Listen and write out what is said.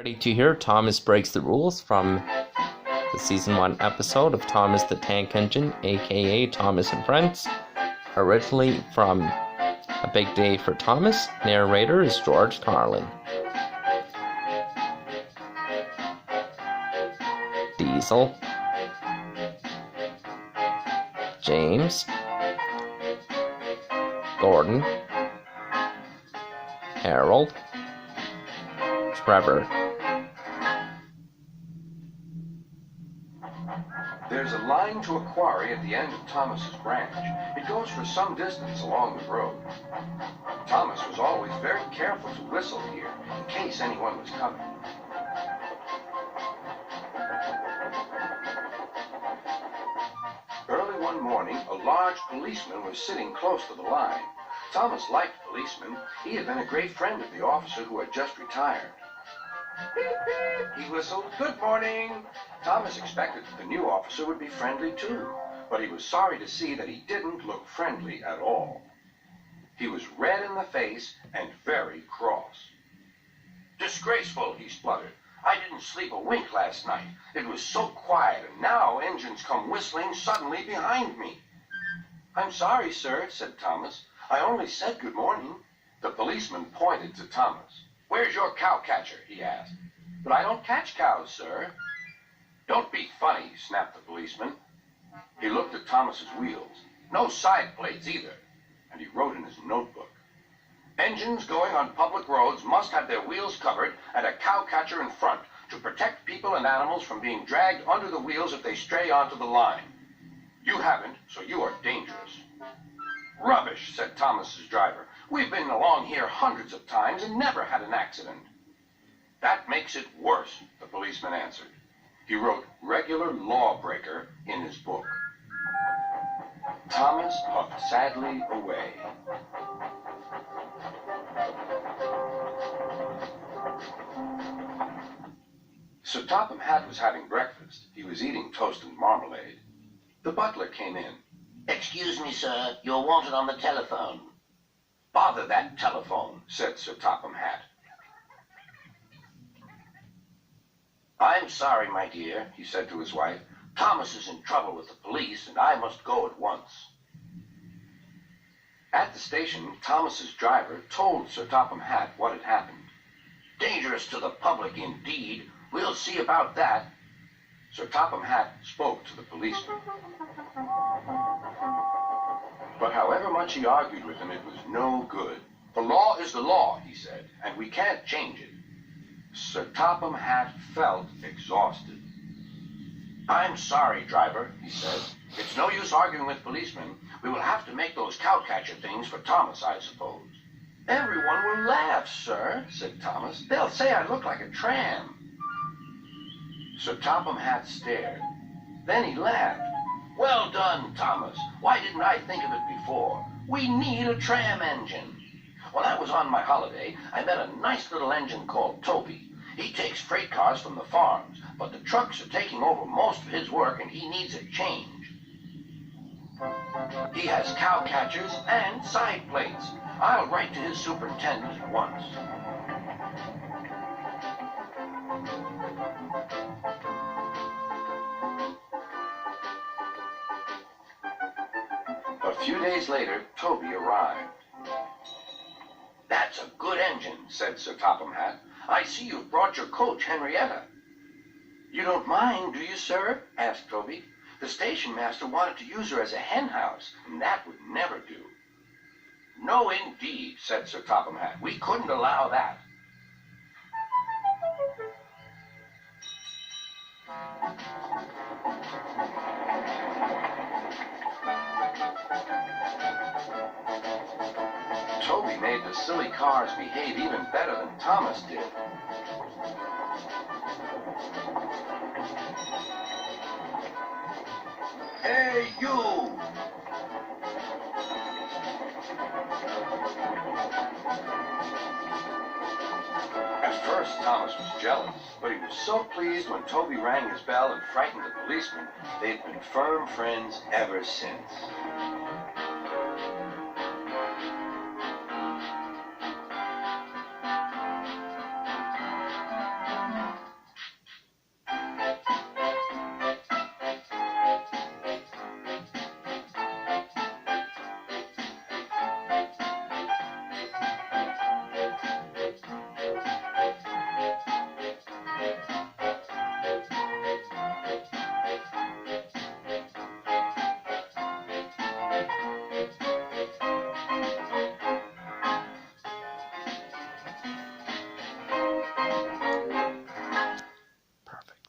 Ready to hear Thomas Breaks the Rules from the Season 1 episode of Thomas the Tank Engine, aka Thomas and Friends. Originally from A Big Day for Thomas. Narrator is George Carlin. Diesel, James, Gordon, Harold, Trevor. There's a line to a quarry at the end of Thomas's branch. It goes for some distance along the road. Thomas was always very careful to whistle here in case anyone was coming. Early one morning, a large policeman was sitting close to the line. Thomas liked policemen. He had been a great friend of the officer who had just retired. Beep, beep. He whistled, "Good morning." Thomas expected that the new officer would be friendly too, but he was sorry to see that he didn't look friendly at all. He was red in the face and very cross. "Disgraceful," he spluttered. "I didn't sleep a wink last night. It was so quiet, and now engines come whistling suddenly behind me." "I'm sorry, sir," said Thomas. "I only said good morning." The policeman pointed to Thomas. "Where's your cow catcher?" he asked. "But I don't catch cows, sir." "Don't be funny," snapped the policeman. He looked at Thomas's wheels. No side plates either. And he wrote in his notebook, "Engines going on public roads must have their wheels covered and a cow catcher in front to protect people and animals from being dragged under the wheels if they stray onto the line. You haven't, so you are dangerous." "Rubbish," said Thomas's driver. "We've been along here hundreds of times and never had an accident." "That makes it worse," the policeman answered. He wrote "regular lawbreaker" in his book. Thomas puffed sadly away. Sir Topham Hatt was having breakfast. He was eating toast and marmalade. The butler came in. "Excuse me, sir. You're wanted on the telephone." "Bother that telephone," said Sir Topham Hatt. "I'm sorry, my dear," he said to his wife. "Thomas is in trouble with the police, and I must go at once." At the station, Thomas's driver told Sir Topham Hatt what had happened. "Dangerous to the public, indeed. We'll see about that." Sir Topham Hatt spoke to the policeman. But however much he argued with him, it was no good. "The law is the law," he said, "and we can't change it." Sir Topham Hatt felt exhausted. "I'm sorry, driver," he said. "It's no use arguing with policemen. We will have to make those cowcatcher things for Thomas, I suppose." "Everyone will laugh, sir," said Thomas. "They'll say I look like a tram." Sir Topham Hatt stared. Then he laughed. "Well done, Thomas. Why didn't I think of it before? We need a tram engine. When I was on my holiday, I met a nice little engine called Toby. He takes freight cars from the farms, but the trucks are taking over most of his work and he needs a change. He has cow catchers and side plates. I'll write to his superintendent at once." A few days later, Toby arrived. "That's a good engine," said Sir Topham Hatt. "I see you've brought your coach, Henrietta." "You don't mind, do you, sir?" asked Toby. "The station master wanted to use her as a hen house, and that would never do." "No, indeed," said Sir Topham Hatt. "We couldn't allow that." Toby made the silly cars behave even better than Thomas did. "Hey, you!" At first, Thomas was jealous, but he was so pleased when Toby rang his bell and frightened the policeman. They'd been firm friends ever since.